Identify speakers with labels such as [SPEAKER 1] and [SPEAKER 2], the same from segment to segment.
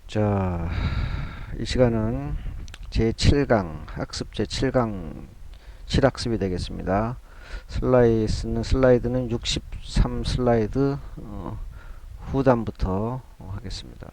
[SPEAKER 1] 자, 이 시간은 제7강 학습 제7강 실학습이 되겠습니다. 슬라이드는 63 슬라이드 후단부터 하겠습니다.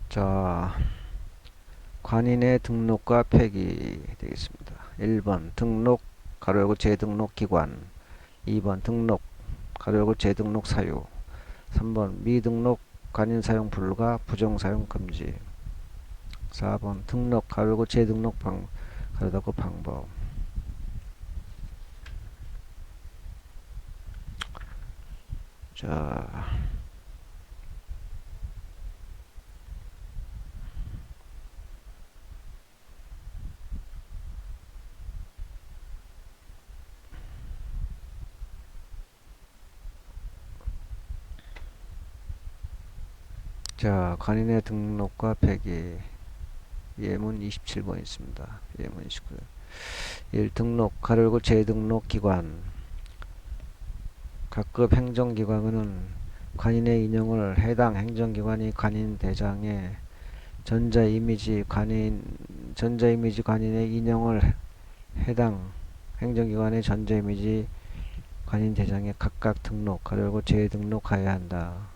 [SPEAKER 1] 자, 관인의 등록과 폐기 되겠습니다. 1번 등록 가로 열고 재등록 기관, 2번 등록 가로 열고 재등록 사유, 3번 미등록 관인 사용 불가 부정 사용 금지, 4번 등록 가로 열고 재등록 가로 닫고 방법. 자, 관인의 등록과 폐기. 예문 27번 있습니다. 예문 29번. 1. 등록, 가로 열고 재등록 기관. 각급 행정기관은 관인의 인용을 해당 행정기관이 관인 대장에 전자이미지 관인의 인용을 해당 행정기관의 전자이미지 관인 대장에 각각 등록, 가로 열고 재등록하여야 한다.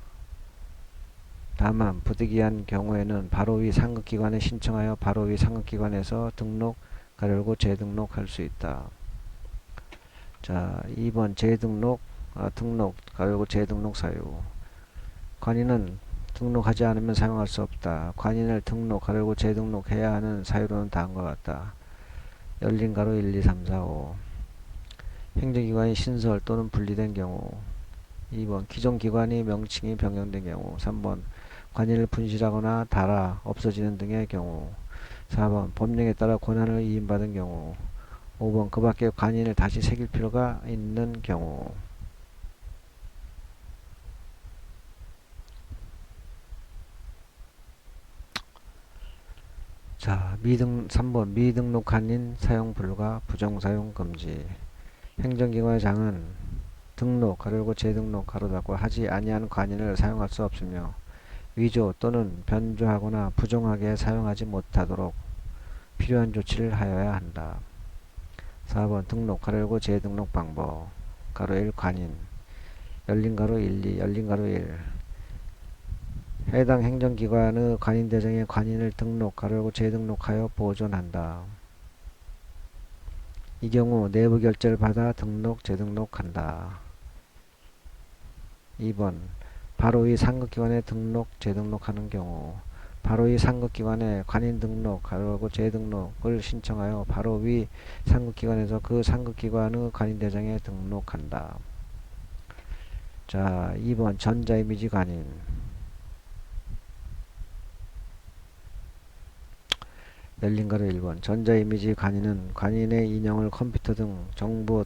[SPEAKER 1] 다만 부득이한 경우에는 바로 위 상급기관에 신청하여 바로 위 상급기관에서 등록, 가로 열고 재등록할 수 있다. 자, 2번 등록, 가로 열고 재등록 사유. 관인은 등록하지 않으면 사용할 수 없다. 관인을 등록, 가로 열고 재등록해야 하는 사유로는 다음과 같다. 열린 가로 1, 2, 3, 4, 5. 행정기관이 신설 또는 분리된 경우. 2번 기존 기관이 명칭이 변경된 경우. 3번 관인을 분실하거나 달아 없어지는 등의 경우. 4번 법령에 따라 권한을 이임받은 경우. 5번 그 밖에 관인을 다시 새길 필요가 있는 경우. 자, 3번 미등록 관인 사용 불가 부정 사용 금지. 행정기관의 장은 등록, 가로 열고 재등록, 가로 닫고 하지 아니한 관인을 사용할 수 없으며 위조 또는 변조하거나 부정하게 사용하지 못하도록 필요한 조치를 하여야 한다. 4번 등록, 가로 열고 재등록 방법. 가로 1 관인. 열린 가로 1, 2, 열린 가로 1. 해당 행정기관의 관인대장에 관인을 등록, 가로 열고 재등록하여 보존한다. 이 경우 내부 결제를 받아 등록, 재등록한다. 2번 바로 이 상급기관에 등록, 재등록하는 경우 바로 이 상급기관에 관인 등록, 가로 열고 재등록을 신청하여 바로 위 상급기관에서 그 상급기관의 관인대장에 등록한다. 자, 2번 전자이미지 관인. 열린 가로 1번 전자이미지 관인은 관인의 인형을 컴퓨터 등 정보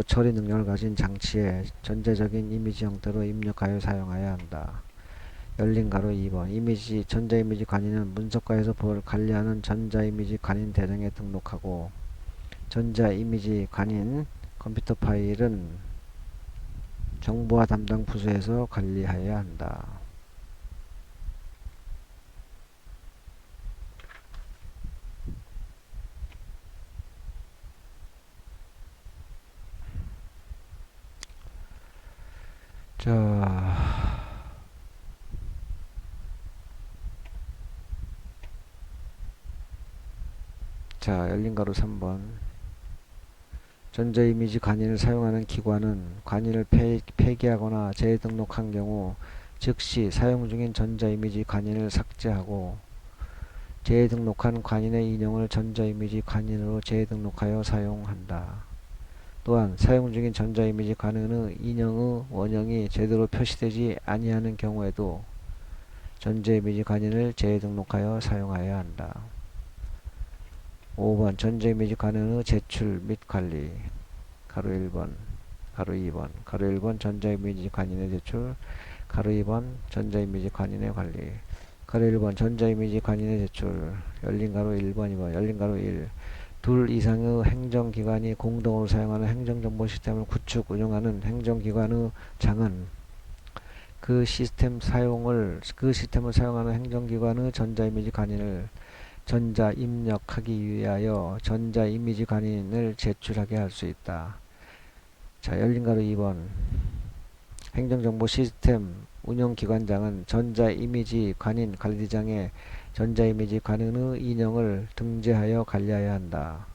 [SPEAKER 1] 처리 능력을 가진 장치에 전자적인 이미지 형태로 입력하여 사용해야 한다. 열린 가로 2번 전자이미지 관인은 문서과에서 관리하는 전자이미지 관인 대장에 등록하고 전자이미지 관인 컴퓨터 파일은 정보화 담당 부서에서 관리해야 한다. 열린 가로 3번 전자이미지 관인을 사용하는 기관은 관인을 폐기하거나 재등록한 경우 즉시 사용 중인 전자이미지 관인을 삭제하고 재등록한 관인의 인형을 전자이미지 관인으로 재등록하여 사용한다. 또한 사용 중인 전자이미지 관인의 인형의 원형이 제대로 표시되지 아니하는 경우에도 전자이미지 관인을 재등록하여 사용해야 한다. 5번 전자이미지 관인의 제출 및 관리. 가로 1번 가로 2번, 가로 1번 전자이미지 관인의 제출, 가로 2번 전자이미지 관인의 관리, 가로 1번 전자이미지 관인의 제출, 열린 가로 1번, 2번, 열린 가로 1. 둘 이상의 행정기관이 공동으로 사용하는 행정정보 시스템을 구축, 운영하는 행정기관의 장은 그 시스템을 사용하는 행정기관의 전자이미지 관인을 전자 입력하기 위하여 전자이미지 관인을 제출하게 할 수 있다. 자, 열린 가로 2번. 행정정보 시스템 운영기관장은 전자이미지 관인 관리장에 전자이미지 관인의 인형을 등재하여 관리해야 한다.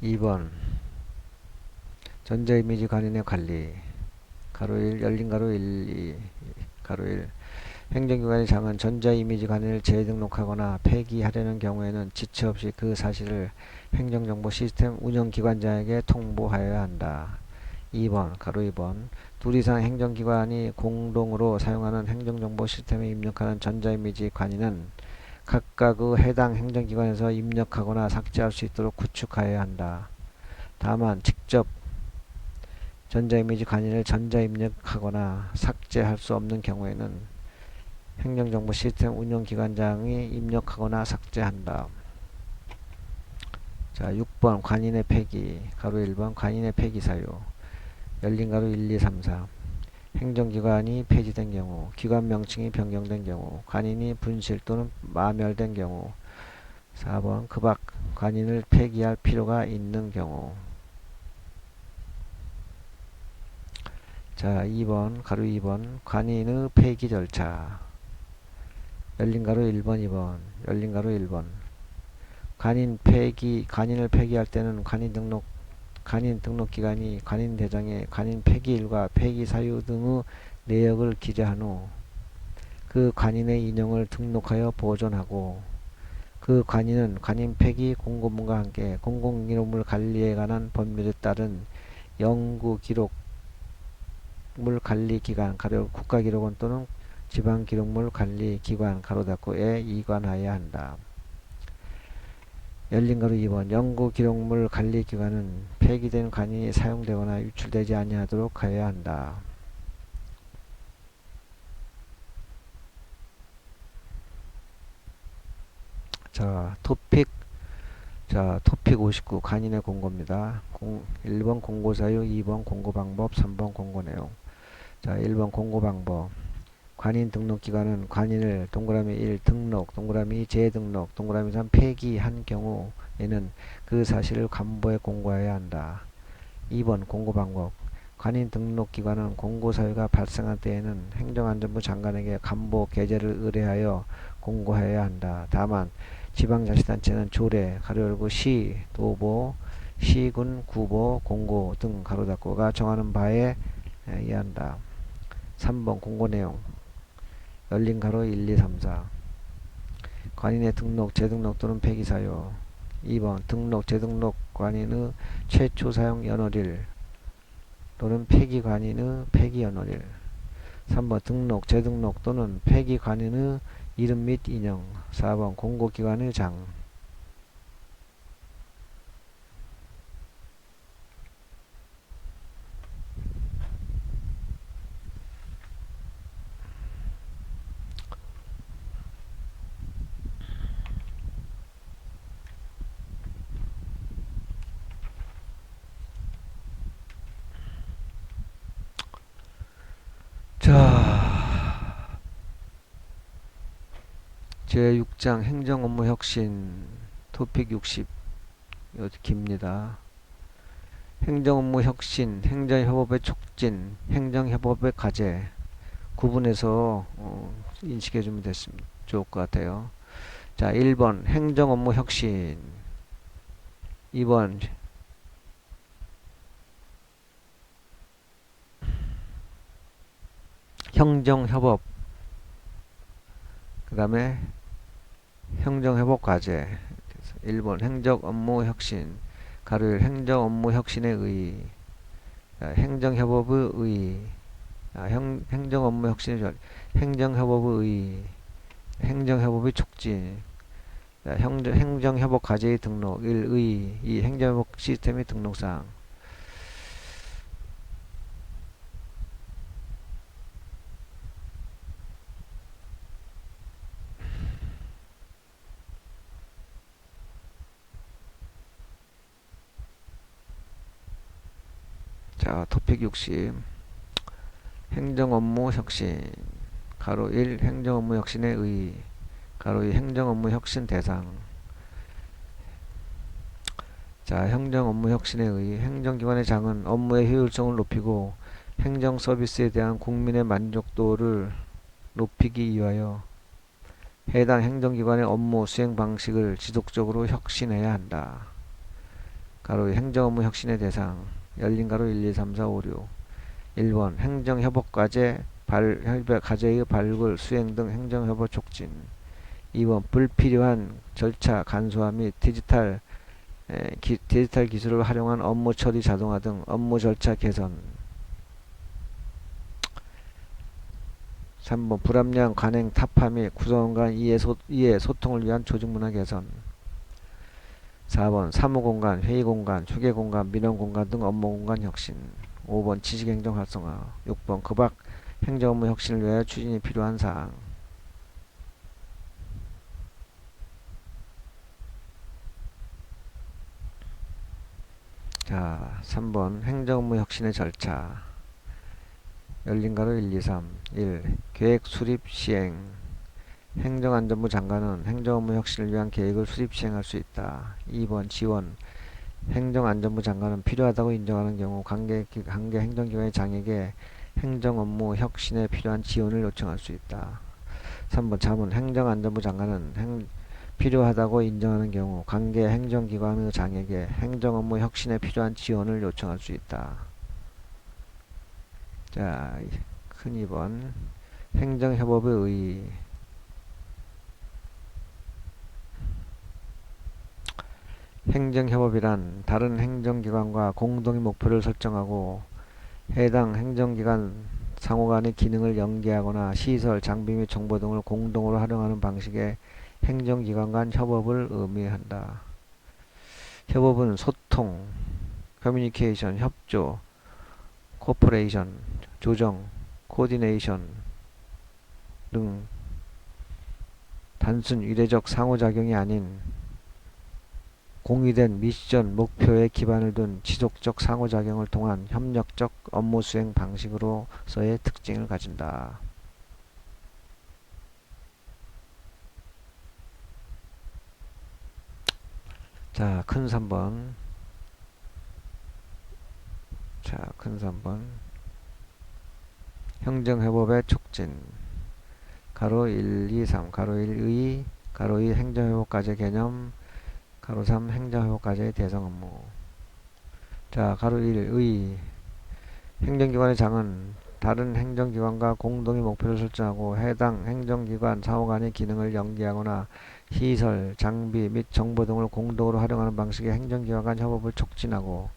[SPEAKER 1] 2번. 전자이미지 관인의 관리. 가로 1, 열린 가로 1, 2, 가로 1. 행정기관의 장은 전자이미지 관인을 재등록하거나 폐기하려는 경우에는 지체 없이 그 사실을 행정정보 시스템 운영기관장에게 통보하여야 한다. 2번, 가로 2번. 둘 이상 행정기관이 공동으로 사용하는 행정정보 시스템에 입력하는 전자이미지 관인은 각각의 해당 행정기관에서 입력하거나 삭제할 수 있도록 구축하여야 한다. 다만 직접 전자이미지 관인을 전자입력하거나 삭제할 수 없는 경우에는 행정정보 시스템 운영기관장이 입력하거나 삭제한다. 자, 6번 관인의 폐기. 가로 1번 관인의 폐기 사유. 열린 가로 1, 2, 3, 4. 행정기관이 폐지된 경우, 기관 명칭이 변경된 경우, 관인이 분실 또는 마멸된 경우. 4번 그 밖 관인을 폐기할 필요가 있는 경우. 자, 2번 가로 2번 관인의 폐기 절차. 열린 가로 1번, 2번, 열린 가로 1번. 관인을 폐기할 때는 관인 등록기관이 관인 대장에 관인 폐기일과 폐기 사유 등의 내역을 기재한 후 그 관인의 인형을 등록하여 보존하고, 그 관인은 관인 폐기 공고문과 함께 공공기록물 관리에 관한 법률에 따른 영구기록물 관리기관 가로 국가기록원 또는 지방기록물 관리기관 가로 닫고에 이관하여야 한다. 열린 가로 2번 영구기록물 관리기관은 폐기된 관인이 사용되거나 유출되지 아니하도록 하여야 한다. 자, 토픽 59 관인의 공고입니다. 1번 공고사유, 2번 공고방법, 3번 공고내용. 자, 1번 공고방법. 관인 등록기관은 관인을 동그라미 1 등록, 동그라미 2 재등록, 동그라미 3 폐기한 경우에는 그 사실을 간부에 공고해야 한다. 2번 공고방법. 관인 등록기관은 공고사유가 발생한 때에는 행정안전부 장관에게 간부 게재를 의뢰하여 공고해야 한다. 다만 지방자치단체는 조례, 가로 열고 시, 도보, 시군, 구보, 공고 등 가로 닫고가 정하는 바에 의한다. 3번 공고내용. 열린 가로 1, 2, 3, 4. 관인의 등록, 재등록 또는 폐기 사유. 2번 등록, 재등록 관인의 최초 사용 연월일 또는 폐기 관인의 폐기 연월일. 3번 등록, 재등록 또는 폐기 관인의 이름 및 인형. 4번 공고기관의 장. 자, 제6장 행정업무 혁신 토픽 60 깁니다. 행정업무 혁신, 행정협업의 촉진, 행정협업의 과제 구분해서 인식해주면 좋을 것 같아요. 자, 1번 행정업무 혁신, 2번 행정협업, 그 다음에 행정협업 과제. 1번 행정업무 혁신, 가로 행정업무 혁신의 의, 행정협업의 의, 행정업무 혁신의 행정협업의 의, 행정협업의 촉진. 자, 행정협업 과제의 등록. 1. 의. 2. 행정협업 시스템의 등록사항. 자, 토픽 60. 행정업무 혁신. 가로 1. 행정업무 혁신의 의. 가로 2. 행정업무 혁신 대상. 자, 행정업무 혁신의 의. 행정기관의 장은 업무의 효율성을 높이고 행정 서비스에 대한 국민의 만족도를 높이기 위하여 해당 행정기관의 업무 수행 방식을 지속적으로 혁신해야 한다. 가로 2. 행정업무 혁신의 대상. 열린 가로 1, 2, 3, 4, 5, 6. 1번 행정협업과제 과제의 발굴, 수행 등 행정협업 촉진. 2번 불필요한 절차 간소화 및 디지털 기술을 활용한 업무 처리 자동화 등 업무 절차 개선. 3번 불합리한 관행 타파 및 구성원 간 이해 소통을 위한 조직 문화 개선. 4번 사무공간, 회의공간, 휴게공간, 민원공간 등 업무공간 혁신. 5번 지식행정 활성화. 6번 그 밖 행정업무 혁신을 위하여 추진이 필요한 사항. 자, 3번 행정업무 혁신의 절차. 열린 가로 1, 2, 3. 1. 계획 수립 시행. 행정안전부 장관은 행정업무 혁신을 위한 계획을 수립 시행할 수 있다. 2번 지원. 행정안전부 장관은 필요하다고 인정하는 경우 관계 행정기관의 장에게 행정업무 혁신에 필요한 지원을 요청할 수 있다. 3번 자문. 행정안전부 장관은 필요하다고 인정하는 경우 관계 행정기관의 장에게 행정업무 혁신에 필요한 지원을 요청할 수 있다. 자, 큰 2번 행정협업의 의. 행정협업이란 다른 행정기관과 공동의 목표를 설정하고 해당 행정기관 상호간의 기능을 연계하거나 시설, 장비 및 정보 등을 공동으로 활용하는 방식의 행정기관 간 협업을 의미한다. 협업은 소통, 커뮤니케이션, 협조, 코퍼레이션, 조정, 코디네이션 등 단순 유례적 상호작용이 아닌 공유된 미션, 목표에 기반을 둔 지속적 상호작용을 통한 협력적 업무 수행 방식으로서의 특징을 가진다. 자, 큰 3번. 자, 큰 3번. 행정협업의 촉진. 가로 1, 2, 3. 가로 1, 의. 가로 2, 행정협업과제 개념. 가로 3. 행정협업과제의 대상 업무. 자, 가로 1, 의. 행정기관의 장은 다른 행정기관과 공동의 목표를 설정하고 해당 행정기관 상호 간의 기능을 연계하거나 시설, 장비 및 정보 등을 공동으로 활용하는 방식의 행정기관 간 협업을 촉진하고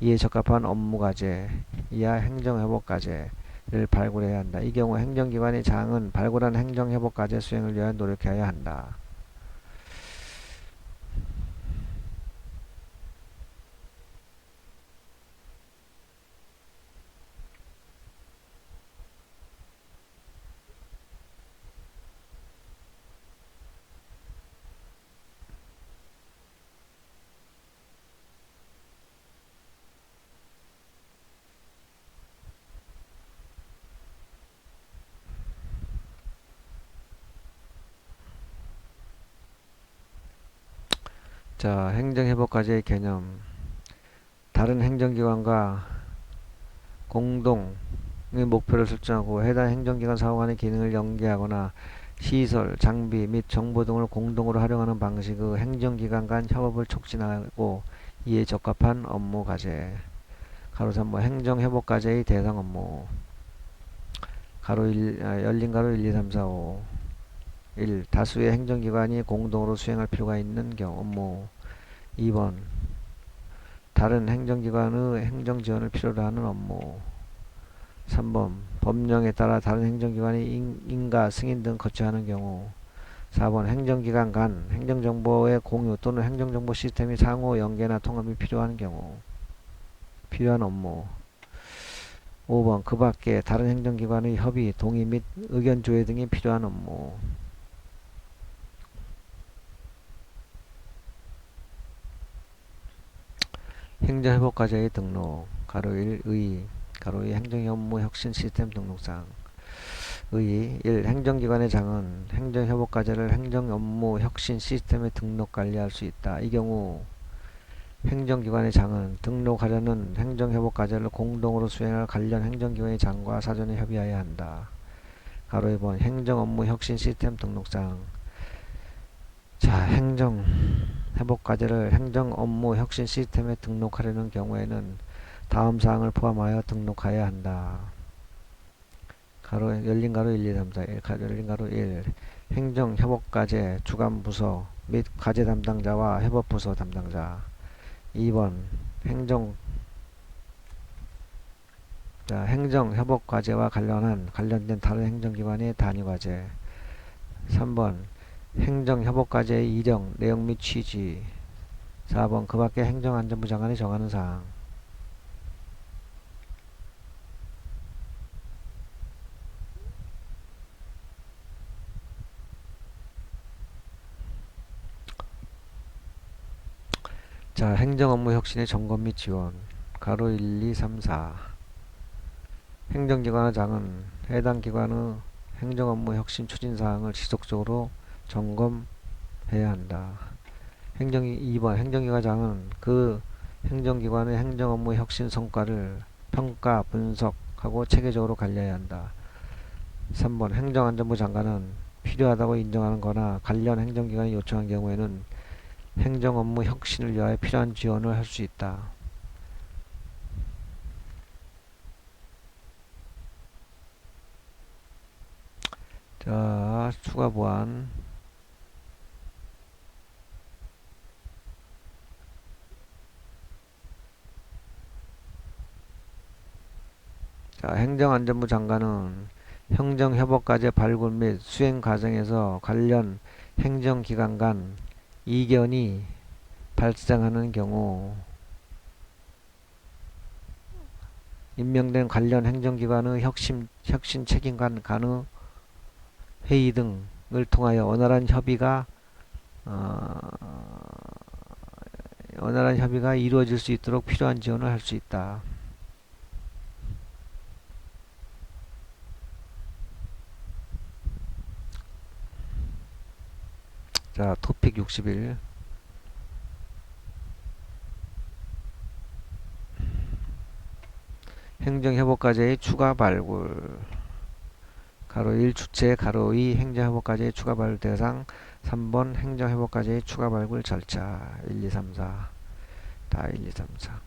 [SPEAKER 1] 이에 적합한 업무과제, 이하 행정협업과제를 발굴해야 한다. 이 경우 행정기관의 장은 발굴한 행정협업과제 수행을 위하여 노력해야 한다. 자, 행정협업과제의 개념. 다른 행정기관과 공동의 목표를 설정하고 해당 행정기관 상호 간의 기능을 연계하거나 시설, 장비 및 정보 등을 공동으로 활용하는 방식의 행정기관 간 협업을 촉진하고 이에 적합한 업무 과제. 가로 3번 행정협업과제의 대상 업무. 가로 1, 열린 가로 1, 2, 3, 4, 5. 1. 다수의 행정기관이 공동으로 수행할 필요가 있는 경우 업무. 2번 다른 행정기관의 행정지원을 필요로 하는 업무. 3번 법령에 따라 다른 행정기관이 인가 승인 등 거쳐야 하는 경우. 4번 행정기관 간 행정정보의 공유 또는 행정정보 시스템이 상호 연계나 통합이 필요한 경우 필요한 업무. 5번 그 밖에 다른 행정기관의 협의, 동의 및 의견 조회 등이 필요한 업무. 행정회복과제의 등록 가로 1 의 가로 2 행정업무 혁신 시스템 등록상 의 1. 행정기관의 장은 행정회복과제를 행정업무 혁신 시스템에 등록 관리할 수 있다. 이 경우 행정기관의 장은 등록하려는 행정회복과제를 공동으로 수행할 관련 행정기관의 장과 사전에 협의하여야 한다. 가로 2번 행정업무 혁신 시스템 등록상 자, 행정회복과제를 행정업무 혁신 시스템에 등록하려는 경우에는 다음 사항을 포함하여 등록하여야 한다. 가로 열린 가로 1, 2, 3, 4, 1, 열린 가로 1. 행정협업과제 주관부서 및 과제 담당자와 협업부서 담당자. 2번 행정협업과제와 관련된 다른 행정기관의 단위과제. 3번 행정협업과제의 일정, 내용 및 취지. 4번 그 밖에 행정안전부 장관이 정하는 사항. 자, 행정업무 혁신의 점검 및 지원. 가로 1, 2, 3, 4. 행정기관의 장은 해당 기관의 행정업무 혁신 추진사항을 지속적으로 점검해야 한다. 2번 행정기관장은 그 행정기관의 행정업무 혁신 성과를 평가, 분석하고 체계적으로 관리해야 한다. 3번 행정안전부 장관은 필요하다고 인정하는 거나 관련 행정기관이 요청한 경우에는 행정업무 혁신을 위하여 필요한 지원을 할 수 있다. 자, 추가 보완. 자, 행정안전부 장관은 행정협업과제 발굴 및 수행 과정에서 관련 행정기관 간 이견이 발생하는 경우 임명된 관련 행정기관의 혁신 책임관 간의 회의 등을 통하여 원활한 협의가 이루어질 수 있도록 필요한 지원을 할 수 있다. 자, 토픽 61. 행정협업과제의 추가 발굴. 가로 1 주체, 가로 2 행정협업과제의 추가 발굴 대상. 3번 행정협업과제의 추가 발굴 절차. 1, 2, 3, 4. 다 1, 2, 3, 4.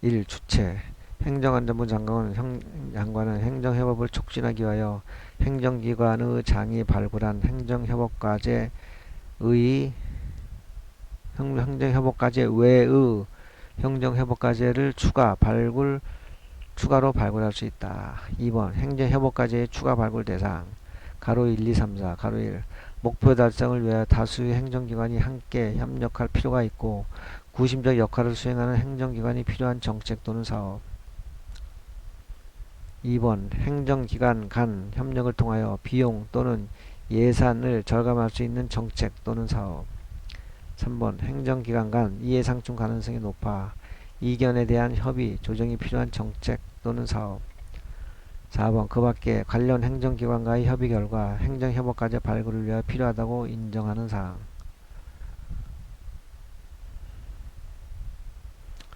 [SPEAKER 1] 1. 주체. 행정안전부 장관은 행정협업을 촉진하기 위하여 행정기관의 장이 발굴한 행정협업과제 외의 행정협업과제를 추가로 발굴할 수 있다. 2번 행정협업과제의 추가 발굴 대상. 가로 1, 2, 3, 4. 가로 1. 목표 달성을 위하여 다수의 행정기관이 함께 협력할 필요가 있고 구심적 역할을 수행하는 행정기관이 필요한 정책 또는 사업. 2번 행정기관 간 협력을 통하여 비용 또는 예산을 절감할 수 있는 정책 또는 사업. 3번 행정기관 간 이해상충 가능성이 높아 이견에 대한 협의, 조정이 필요한 정책 또는 사업. 4번 그 밖에 관련 행정기관과의 협의 결과 행정협업과제 발굴을 위하여 필요하다고 인정하는 사항.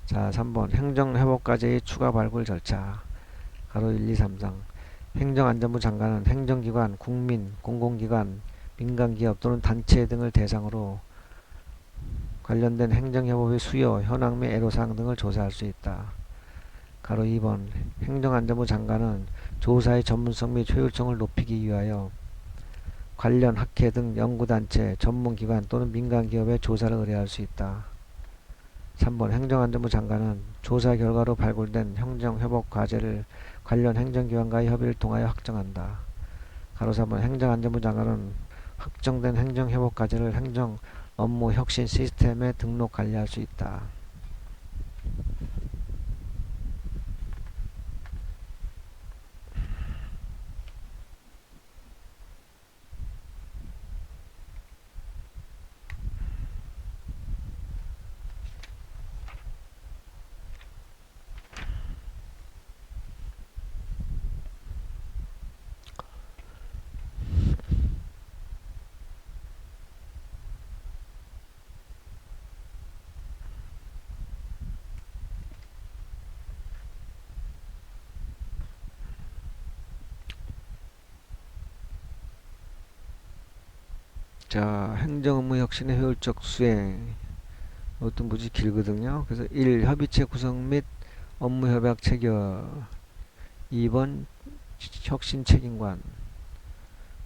[SPEAKER 1] 자, 3번 행정협업과제의 추가 발굴 절차. 가로 1, 2, 3, 4. 행정안전부 장관은 행정기관, 국민, 공공기관, 민간기업 또는 단체 등을 대상으로 관련된 행정협업의 수요, 현황 및 애로사항 등을 조사할 수 있다. 가로 2번 행정안전부 장관은 조사의 전문성 및 효율성을 높이기 위하여 관련 학회 등 연구단체, 전문기관 또는 민간기업에 조사를 의뢰할 수 있다. 3번 행정안전부 장관은 조사 결과로 발굴된 행정협업과제를 관련 행정기관과의 협의를 통하여 확정한다. 가로 3번 행정안전부 장관은 확정된 행정회복 과제를 행정 업무 혁신 시스템에 등록 관리할 수 있다. 자, 행정업무 혁신의 효율적 수행. 이것도 무지 길거든요. 그래서 1. 협의체 구성 및 업무 협약 체결. 2번 혁신 책임관.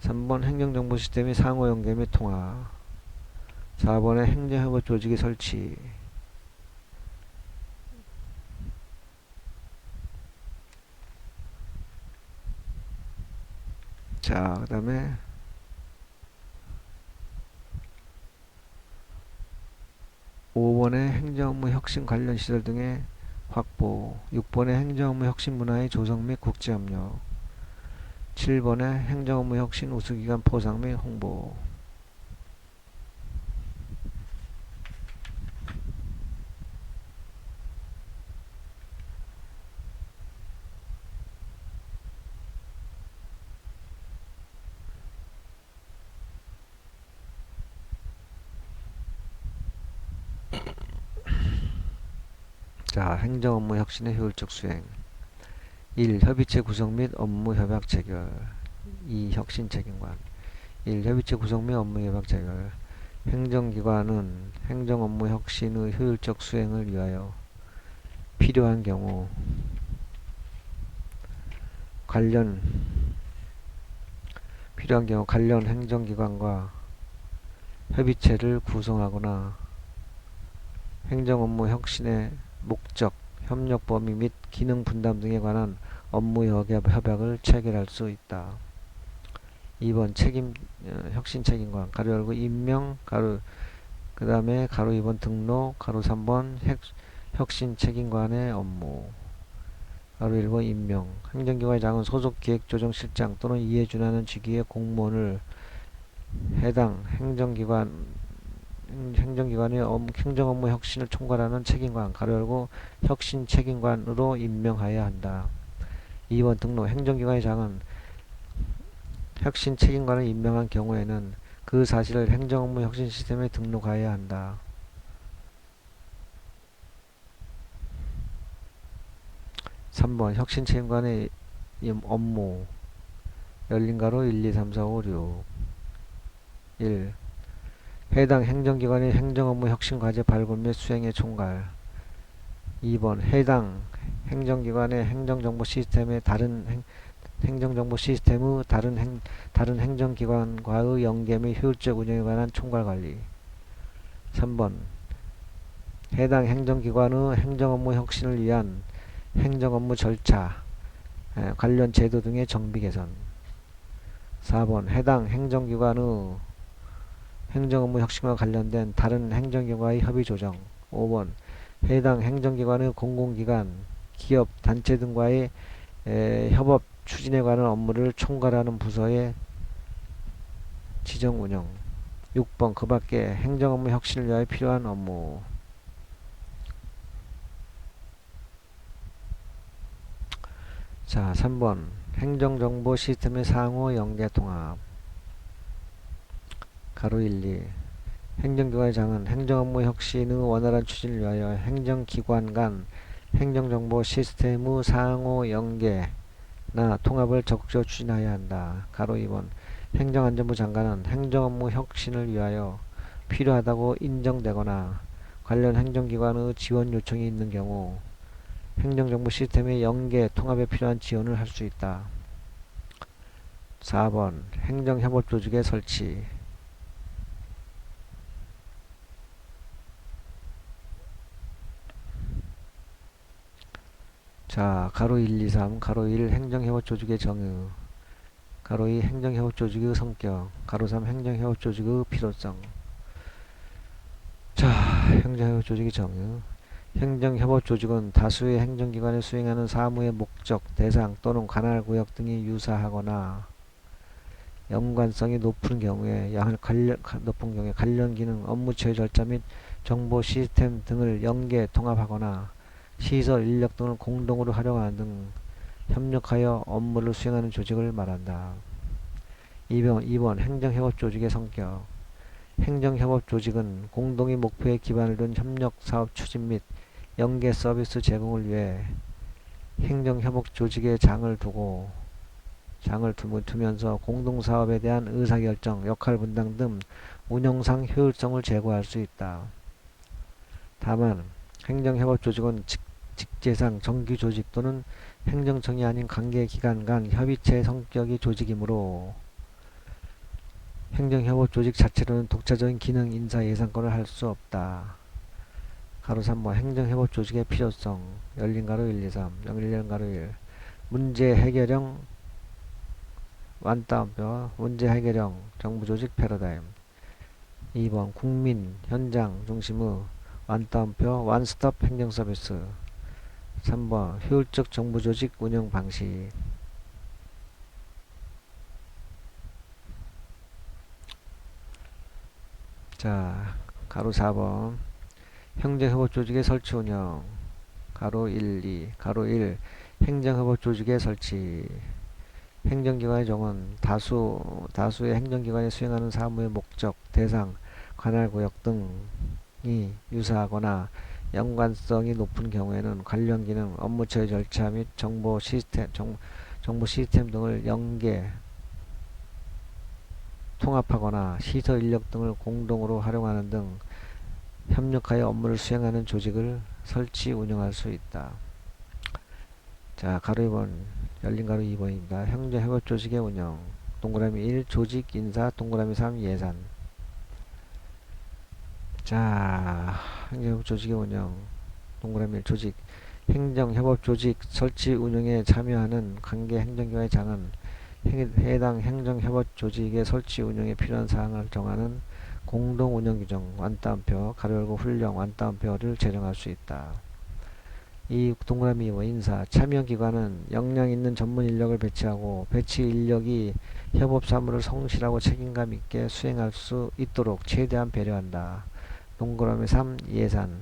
[SPEAKER 1] 3번 행정정보 시스템의 상호 연계 및 통합. 4번에 행정협업 조직의 설치. 자, 그 다음에 5번에 행정업무 혁신 관련 시설 등의 확보. 6번에 행정업무 혁신 문화의 조성 및 국제협력. 7번에 행정업무 혁신 우수기관 포상 및 홍보. 자, 행정업무 혁신의 효율적 수행. 1. 협의체 구성 및 업무 협약 체결. 2. 혁신 책임관. 1. 협의체 구성 및 업무 협약 체결. 행정기관은 행정업무 혁신의 효율적 수행을 위하여 필요한 경우 관련 행정기관과 협의체를 구성하거나 행정업무 혁신의 목적, 협력 범위 및 기능 분담 등에 관한 업무 협약을 체결할 수 있다. 2번 혁신 책임관 가로 열고 임명 그 다음에 가로 2번 등록 가로 3번 혁신 책임관의 업무 가로 1번 임명 행정기관의 장은 소속 기획조정실장 또는 이에 준하는 직위의 공무원을 해당 행정기관의 행정업무 혁신을 총괄하는 책임관 가로 열고 혁신 책임관으로 임명하여야 한다. 2번 등록 행정기관의 장은 혁신 책임관을 임명한 경우에는 그 사실을 행정업무 혁신 시스템에 등록하여야 한다. 3번 혁신 책임관의 업무 열린 가로 1, 2, 3, 4, 5, 6 1. 해당 행정기관의 행정업무 혁신 과제 발굴 및 수행의 총괄. 2번 해당 행정기관의 행정정보 시스템의 다른 행정기관과의 연계 및 효율적 운영에 관한 총괄관리. 3번 해당 행정기관의 행정업무 혁신을 위한 행정업무 절차, 관련 제도 등의 정비 개선. 4번 해당 행정기관의 행정업무 혁신과 관련된 다른 행정기관과의 협의 조정. 5번 해당 행정기관의 공공기관, 기업, 단체 등과의 협업 추진에 관한 업무를 총괄하는 부서의 지정 운영. 6번 그 밖에 행정업무 혁신을 위하여 필요한 업무. 자, 3번 행정정보 시스템의 상호 연계 통합 가로 1, 2 행정기관의 장은 행정업무 혁신의 원활한 추진을 위하여 행정기관 간 행정정보 시스템의 상호 연계나 통합을 적극적으로 추진하여야 한다. 가로 2번 행정안전부 장관은 행정업무 혁신을 위하여 필요하다고 인정되거나 관련 행정기관의 지원 요청이 있는 경우 행정정보 시스템의 연계, 통합에 필요한 지원을 할 수 있다. 4번 행정협업조직의 설치. 자, 가로 1, 2, 3, 가로 1 행정협업조직의 정의. 가로 2 행정협업조직의 성격. 가로 3 행정협업조직의 필요성. 자, 행정협업조직의 정의. 행정협업조직은 다수의 행정기관이 수행하는 사무의 목적, 대상 또는 관할구역 등이 유사하거나 연관성이 높은 경우에 관련 기능, 업무 처리 절차 및 정보 시스템 등을 연계 통합하거나 시설, 인력 등을 공동으로 활용하는 등 협력하여 업무를 수행하는 조직을 말한다. 2번 행정협업조직의 성격. 행정협업조직은 공동의 목표에 기반을 둔 협력 사업 추진 및 연계 서비스 제공을 위해 행정협업조직의 장을 두면서 공동사업에 대한 의사결정, 역할 분담 등 운영상 효율성을 제고할 수 있다. 다만 행정협업조직은 직제상 정규조직 또는 행정청이 아닌 관계기관 간 협의체 성격의 조직이므로 행정협업조직 자체로는 독자적인 기능, 인사, 예산권을 할 수 없다. 가로 3번 행정협업조직의 필요성. 열린 가로 1, 2, 3 열린 가로 1 문제 해결형 완따옴표 문제 해결형 정부조직 패러다임. 2번 국민 현장 중심의 완따옴표 원스톱 행정서비스. 3번 효율적 정부조직 운영 방식. 자, 가로 4번 행정협업조직의 설치 운영. 가로 1, 2 가로 1 행정협업조직의 설치. 행정기관의 정은 다수의 행정기관이 수행하는 사무의 목적, 대상, 관할구역 등이 유사하거나 연관성이 높은 경우에는 관련 기능, 업무 처리 절차 및 정보 시스템 등을 연계, 통합하거나 시설 인력 등을 공동으로 활용하는 등 협력하여 업무를 수행하는 조직을 설치 운영할 수 있다. 자, 가로 2번 열린 가로 2번입니다. 행정협업조직의 운영. 동그라미 1 조직 인사. 동그라미 3 예산. 자, 행정협업조직의 운영. 동그라미 1 조직. 행정협업조직 설치 운영에 참여하는 관계 행정기관의 장은 해당 행정협업조직의 설치 운영에 필요한 사항을 정하는 공동운영규정 완따옴표 가로 열고 훈령 완따옴표를 제정할 수 있다. 이 동그라미 인사 참여기관은 역량 있는 전문 인력을 배치하고 배치 인력이 협업 사무를 성실하고 책임감 있게 수행할 수 있도록 최대한 배려한다. 동그라미 3 예산.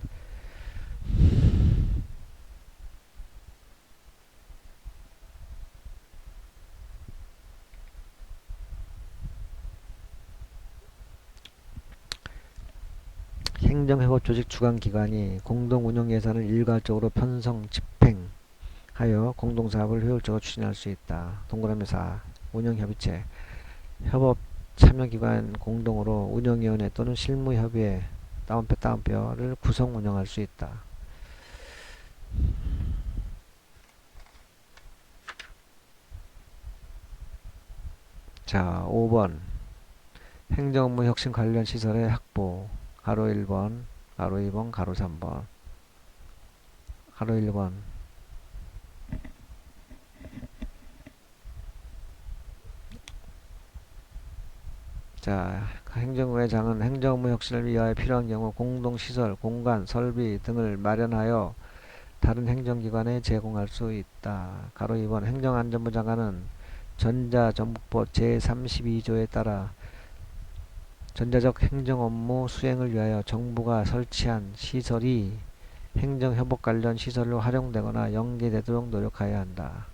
[SPEAKER 1] 행정협업조직 주관기관이 공동운영 예산을 일괄적으로 편성 집행하여 공동사업을 효율적으로 추진할 수 있다. 동그라미 4 운영협의체 협업 참여기관 공동으로 운영위원회 또는 실무협의회 따옴표를 구성 운영할 수 있다. 자, 5번 행정업무 혁신 관련 시설의 확보. 가로 1번, 가로 2번, 가로 3번. 가로 1번. 자, 행정부의 장은 행정업무 혁신을 위하여 필요한 경우 공동시설, 공간, 설비 등을 마련하여 다른 행정기관에 제공할 수 있다. 가로 2번 행정안전부 장관은 전자정부법 제32조에 따라 전자적 행정업무 수행을 위하여 정부가 설치한 시설이 행정협업 관련 시설로 활용되거나 연계되도록 노력해야 한다.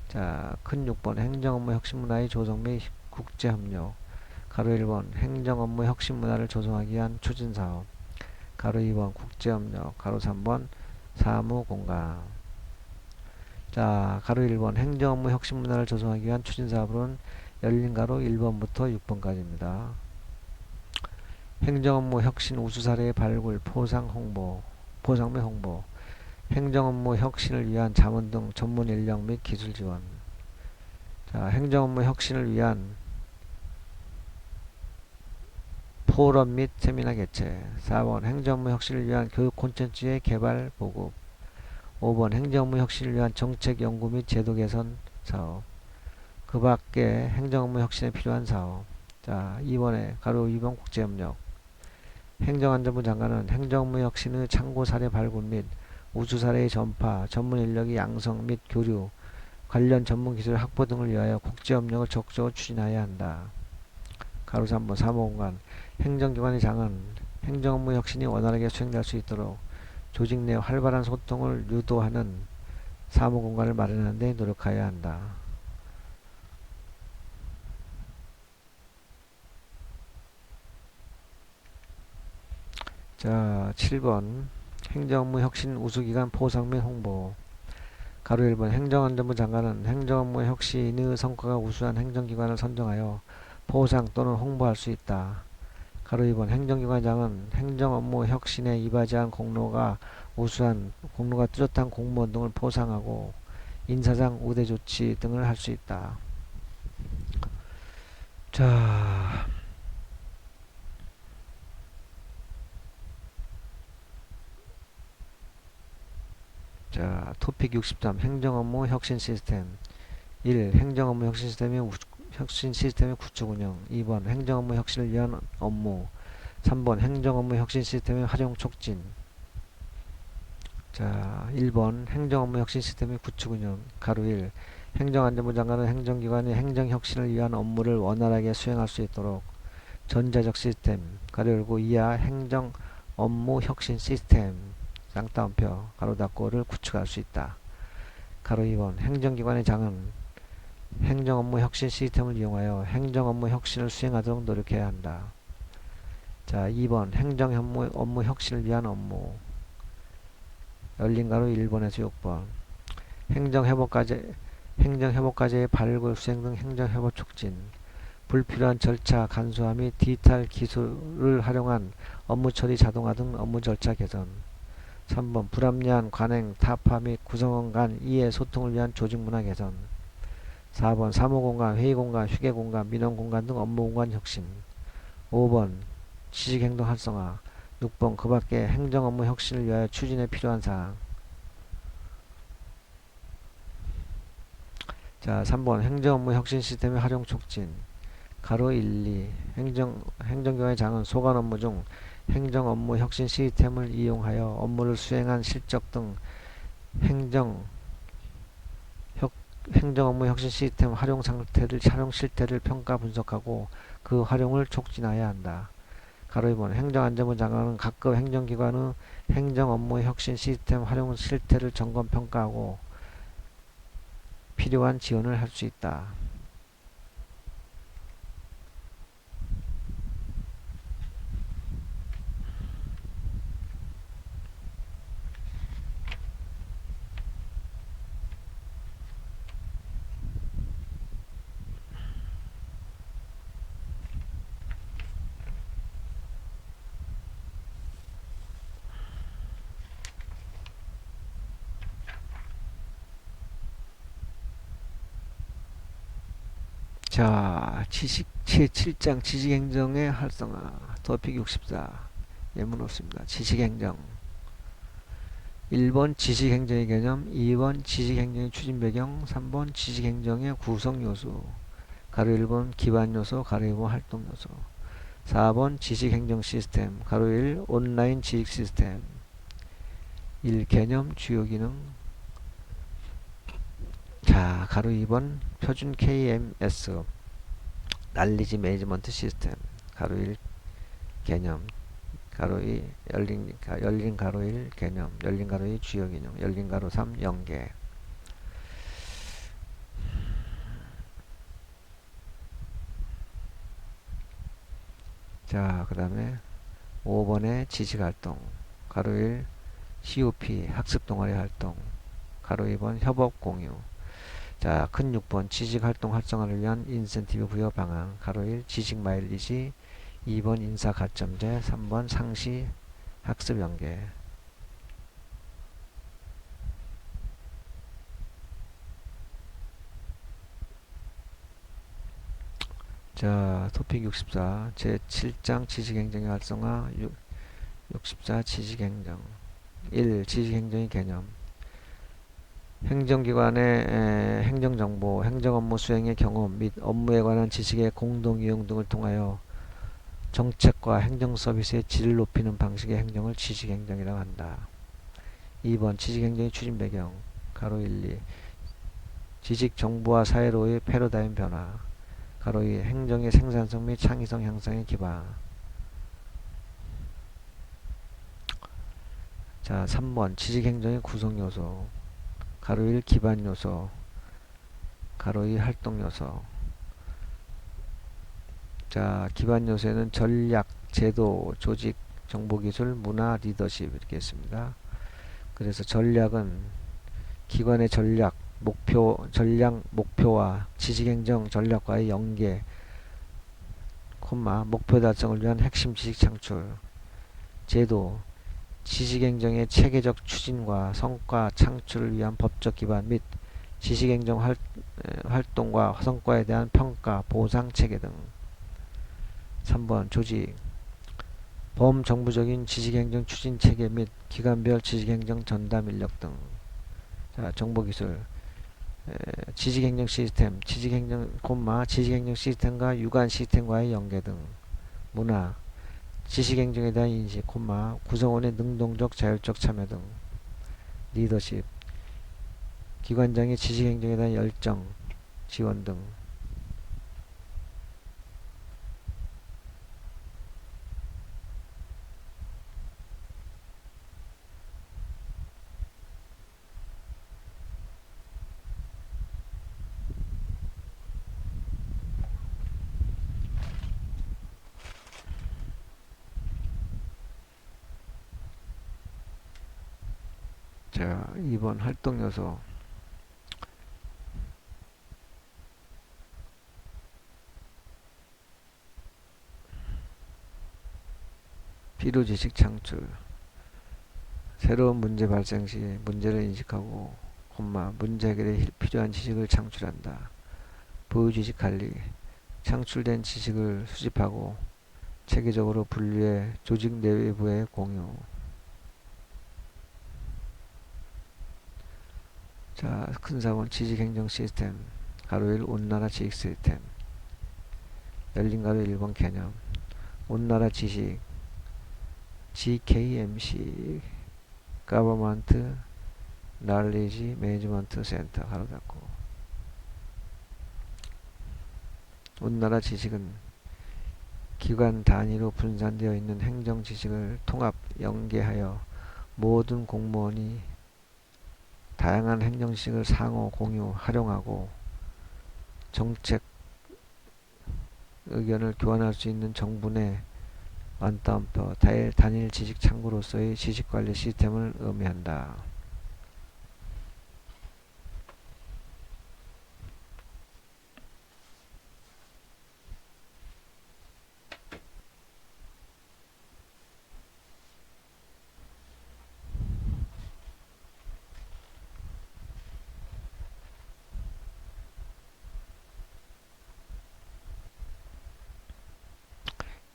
[SPEAKER 1] 자, 큰 6번 행정업무 혁신문화의 조성 및 국제협력. 가로 1번 행정업무 혁신문화를 조성하기 위한 추진사업. 가로 2번 국제협력. 가로 3번 사무공간. 자, 가로 1번 행정업무 혁신문화를 조성하기 위한 추진사업으로는 열린 가로 1번부터 6번까지입니다. 행정업무 혁신 우수사례의 발굴, 포상 및 홍보. 행정업무 혁신을 위한 자문 등 전문 인력 및 기술 지원. 자, 행정업무 혁신을 위한 포럼 및 세미나 개최. 4번 행정업무 혁신을 위한 교육 콘텐츠의 개발 보급. 5번 행정업무 혁신을 위한 정책 연구 및 제도 개선 사업. 그 밖에 행정업무 혁신에 필요한 사업. 자, 2번에 가로 2번 국제협력. 행정안전부 장관은 행정업무 혁신의 참고 사례 발굴 및 우수 사례의 전파, 전문 인력의 양성 및 교류, 관련 전문 기술 확보 등을 위하여 국제협력을 적극적으로 추진해야 한다. 가로 3번 사무공간. 행정기관의 장은 행정업무 혁신이 원활하게 수행될 수 있도록 조직 내 활발한 소통을 유도하는 사무공간을 마련하는 데 노력해야 한다. 자, 7번 행정업무 혁신 우수기관 포상 및 홍보. 가로 1번 행정안전부 장관은 행정업무 혁신의 성과가 우수한 행정기관을 선정하여 포상 또는 홍보할 수 있다. 가로 2번 행정기관장은 행정업무 혁신에 이바지한 공로가 뚜렷한 공무원 등을 포상하고 인사상 우대 조치 등을 할 수 있다. 자, 토픽 63 행정업무 혁신 시스템. 1. 행정업무 혁신 시스템의 구축 운영. 2번 행정업무 혁신을 위한 업무. 3번 행정업무 혁신 시스템의 활용 촉진. 자, 1번 행정업무 혁신 시스템의 구축 운영. 가로 1. 행정안전부 장관은 행정기관의 행정혁신을 위한 업무를 원활하게 수행할 수 있도록 전자적 시스템, 가로 열고 이하 행정업무 혁신 시스템, 쌍따옴표, 가로 닫고를 구축할 수 있다. 가로 2번 행정기관의 장은 행정업무 혁신 시스템을 이용하여 행정업무 혁신을 수행하도록 노력해야 한다. 자, 2번 행정업무 혁신을 위한 업무. 열린 가로 1번에서 6번. 행정회복과제의 발굴, 수행 등 행정회복 촉진. 불필요한 절차 간소화 및 디지털 기술을 활용한 업무 처리 자동화 등 업무 절차 개선. 3번 불합리한 관행, 타파 및 구성원 간 이해 소통을 위한 조직 문화 개선. 4번 사무공간, 회의공간, 휴게공간, 민원공간 등 업무공간 혁신. 5번 지식행동 활성화. 6번 그 밖에 행정업무 혁신을 위하여 추진에 필요한 사항. 자, 3번 행정업무 혁신 시스템의 활용 촉진. 가로 1, 2. 행정기관의 장은 소관 업무 중 행정업무 혁신 시스템을 이용하여 업무를 수행한 실적 등 행정업무 혁신 시스템 활용 실태를 평가 분석하고 그 활용을 촉진해야 한다. 가로 2번 행정안전부 장관은 각급 행정기관의 행정업무 혁신 시스템 활용 실태를 점검 평가하고 필요한 지원을 할 수 있다. 자, 제7장 지식행정의 활성화. 토픽 64. 예문 없습니다. 지식행정. 1번 지식행정의 개념, 2번 지식행정의 추진 배경, 3번 지식행정의 구성요소. 가로 1번 기반요소, 가로 2번 활동요소. 4번 지식행정 시스템, 가로 1 온라인 지식 시스템. 1. 개념, 주요 기능. 자, 가로 2번 표준 KMS 날리지 매니지먼트 시스템. 가로 1 개념, 가로 2 열린 가로 1 개념, 열린 가로 2 주요 기능, 열린 가로 3 연계. 자, 그 다음에 5번에 지식활동. 가로 1 COP 학습 동아리 활동. 가로 2번 협업 공유. 자, 큰 6번 지식활동 활성화를 위한 인센티브 부여 방안. 가로 1 지식 마일리지. 2번 인사 가점제. 3번 상시 학습 연계. 자, 토픽 64 제7장 지식행정의 활성화. 64 지식행정. 1. 지식행정의 개념. 행정기관의 행정정보, 행정업무 수행의 경험 및 업무에 관한 지식의 공동이용 등을 통하여 정책과 행정서비스의 질을 높이는 방식의 행정을 지식행정이라고 한다. 2번 지식행정의 추진 배경 가로 1, 2 지식 정보화 사회로의 패러다임 변화 가로 2 행정의 생산성 및 창의성 향상의 기반. 자 3번 지식행정의 구성요소 가로 1 기반요소 가로 2 활동요소. 자 기반요소에는 전략, 제도, 조직, 정보기술, 문화, 리더십 이렇게 있습니다. 그래서 전략은 기관의 전략, 목표와 지식행정 전략과의 연계, 목표 달성을 위한 핵심 지식 창출. 제도, 지식행정의 체계적 추진과 성과 창출을 위한 법적 기반 및 지식행정 활동과 성과에 대한 평가, 보상 체계 등. 3번 조직, 범정부적인 지식행정 추진 체계 및 기관별 지식행정 전담 인력 등. 자, 정보기술, 지식행정 시스템, 지식행정 시스템과 유관 시스템과의 연계 등. 문화, 지식행정에 대한 인식, 구성원의 능동적 자율적 참여 등. 리더십, 기관장의 지식행정에 대한 열정, 지원 등. 자, 2번 활동요소. 필요지식 창출. 새로운 문제 발생 시 문제를 인식하고, 문제 해결에 필요한 지식을 창출한다. 보유지식 관리. 창출된 지식을 수집하고 체계적으로 분류해 조직 내부에 공유. 자, 큰 사원 지식행정 시스템 가로 1 온나라 지식 시스템 열린 가로 1번 개념 온나라 지식 GKMC Government Knowledge Management Center 가로 닫고. 온나라 지식은 기관 단위로 분산되어 있는 행정 지식을 통합 연계하여 모든 공무원이 다양한 행정 지식을 상호 공유 활용하고 정책 의견을 교환할 수 있는 정부 내 완따옴표 단일 지식 창구로서의 지식관리 시스템을 의미한다.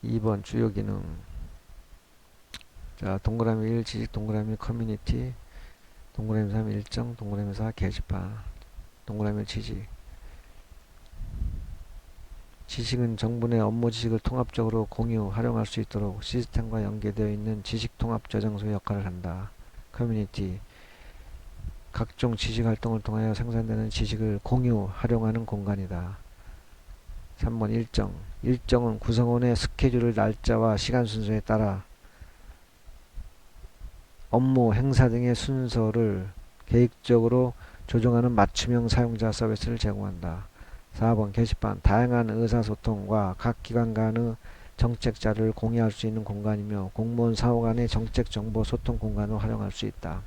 [SPEAKER 1] 2번 주요 기능. 자, 동그라미 1 지식, 동그라미 커뮤니티, 동그라미 3 일정, 동그라미 4 게시판, 동그라미 1 지식. 지식은 정부 내 업무 지식을 통합적으로 공유, 활용할 수 있도록 시스템과 연계되어 있는 지식 통합 저장소의 역할을 한다. 커뮤니티, 각종 지식 활동을 통하여 생산되는 지식을 공유, 활용하는 공간이다. 3번 일정. 일정은 구성원의 스케줄을 날짜와 시간 순서에 따라 업무, 행사 등의 순서를 계획적으로 조정하는 맞춤형 사용자 서비스를 제공한다. 4번 게시판. 다양한 의사소통과 각 기관 간의 정책 자료를 공유할 수 있는 공간이며 공무원 사무 간의 정책 정보 소통 공간을 활용할 수 있다.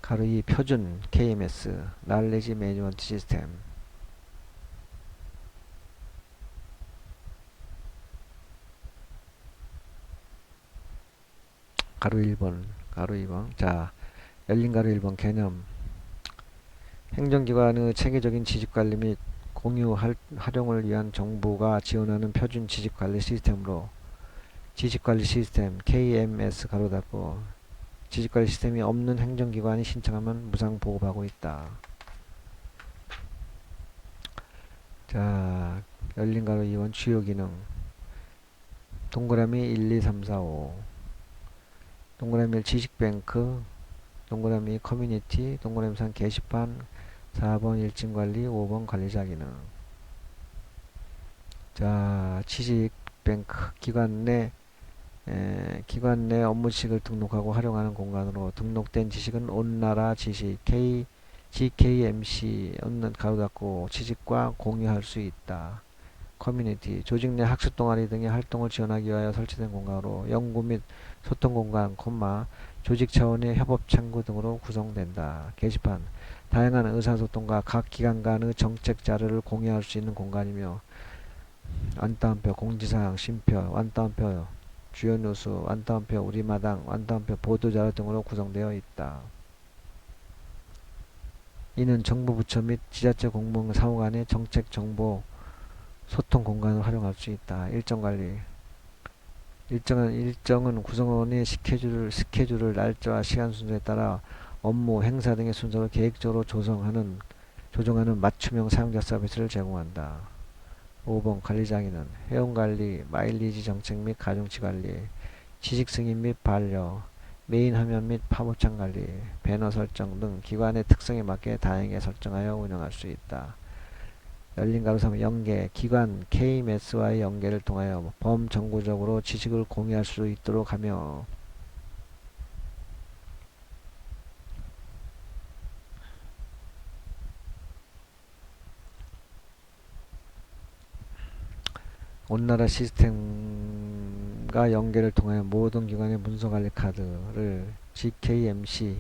[SPEAKER 1] 가로 2 표준 KMS Knowledge Management System. 가로 1번, 가로 2번. 자, 열린 가로 1번 개념. 행정기관의 체계적인 지식관리 및 공유 활용을 위한 정부가 지원하는 표준 지식관리 시스템으로 지식관리 시스템 KMS 가로 닫고 지식관리 시스템이 없는 행정기관이 신청하면 무상 보급하고 있다. 자, 열린 가로 2번 주요 기능. 동그라미 1, 2, 3, 4, 5. 동그라미 1 지식뱅크, 동그라미 2 커뮤니티, 동그라미 3 게시판, 4번 일진관리, 5번 관리자 기능. 자, 지식뱅크 기관 내 업무 지식을 등록하고 활용하는 공간으로 등록된 지식은 온나라 지식 GKMC 없는 가로 닫고 지식과 공유할 수 있다. 커뮤니티 조직 내 학습 동아리 등의 활동을 지원하기 위하여 설치된 공간으로 연구 및 소통 공간, 조직 차원의 협업 창구 등으로 구성된다. 게시판 다양한 의사소통과 각 기관 간의 정책 자료를 공유할 수 있는 공간이며 완따옴표 공지사항 쉼표 완따옴표 주요 뉴스 완따옴표 우리마당 완따옴표 보도자료 등으로 구성되어 있다. 이는 정부 부처 및 지자체 공무원 사무 간의 정책 정보 소통 공간을 활용할 수 있다. 일정 관리 일정은 구성원의 스케줄을 날짜와 시간 순서에 따라 업무, 행사 등의 순서를 계획적으로 조정하는 맞춤형 사용자 서비스를 제공한다. 5번 관리장애는 회원관리, 마일리지 정책 및 가중치 관리, 지식 승인 및 반려, 메인 화면 및 파묻창 관리, 배너 설정 등 기관의 특성에 맞게 다양하게 설정하여 운영할 수 있다. 열린 가로 3 연계, 기관 KMS와의 연계를 통하여 범정부적으로 지식을 공유할 수 있도록 하며 온나라 시스템과 연계를 통하여 모든 기관의 문서관리 카드를 GKMC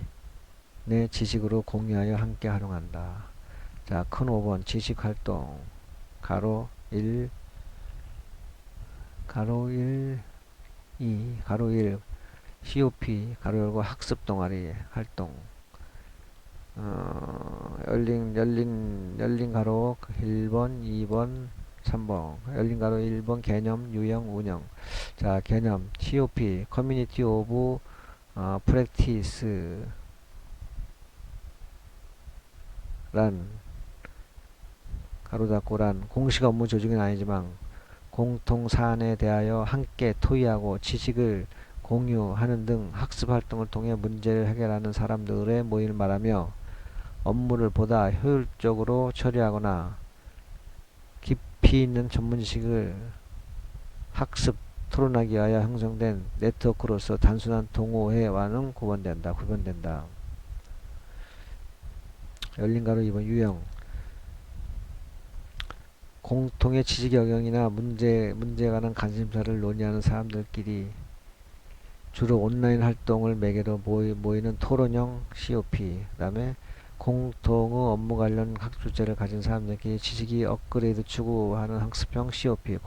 [SPEAKER 1] 내 지식으로 공유하여 함께 활용한다. 자, 큰 5번 지식활동 가로 1 가로 1 COP 가로 열고 학습 동아리 활동 열린 가로 1번 2번 3번 열린 가로 1번 개념 유형 운영. 자, 개념 COP 커뮤니티 오브 프랙티스 란 가로 닫고 란 공식 업무 조직은 아니지만 공통 사안에 대하여 함께 토의하고 지식을 공유하는 등 학습 활동을 통해 문제를 해결하는 사람들의 모임을 말하며 업무를 보다 효율적으로 처리하거나 깊이 있는 전문 지식을 학습 토론하기 위하여 형성된 네트워크로서 단순한 동호회와는 구분된다. 열린 가로 2번 유형 공통의 지식 영역이나 문제에 관한 관심사를 논의하는 사람들끼리 주로 온라인 활동을 매개로 모이는 토론형 COP. 그 다음에 공통의 업무 관련 학습 주제를 가진 사람들끼리 지식이 업그레이드 추구하는 학습형 COP,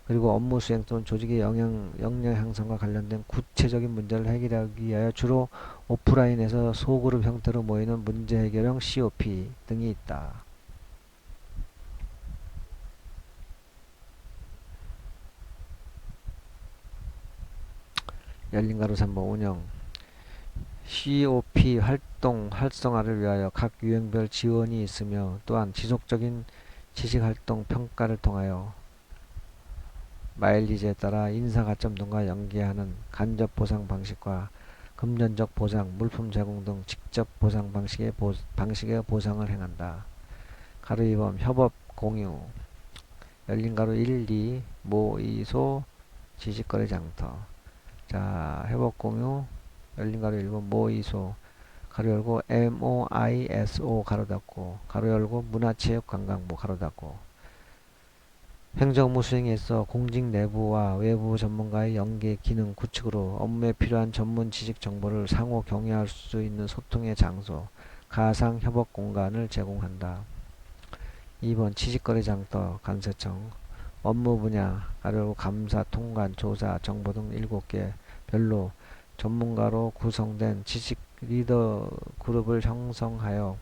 [SPEAKER 1] 그리고 업무 수행 또는 조직의 역량 향상과 관련된 구체적인 문제를 해결하기 위하여 주로 오프라인에서 소그룹 형태로 모이는 문제 해결형 COP 등이 있다. 열린 가로 3번 운영 COP 활동 활성화를 위하여 각 유형별 지원이 있으며 또한 지속적인 지식활동 평가를 통하여 마일리지에 따라 인사가점 등과 연계하는 간접 보상 방식과 금전적 보상, 물품 제공 등 직접 보상 방식의 보상을 행한다. 가로 2번 협업 공유 열린 가로 1, 2 모의소 지식거래 장터. 자, 협업 공유 열린 가로 1번 모의소 가로 열고 MOISO 가로 닫고 가로 열고 문화체육관광부 가로 닫고 행정업무 수행에 있어 공직 내부와 외부 전문가의 연계 기능 구축으로 업무에 필요한 전문 지식 정보를 상호 공유할 수 있는 소통의 장소 가상 협업 공간을 제공한다. 2번 지식거래 장터 간세청 업무 분야 가로 열고 감사, 통관, 조사, 정보 등 7개 별로 전문가로 구성된 지식 리더 그룹을 형성하여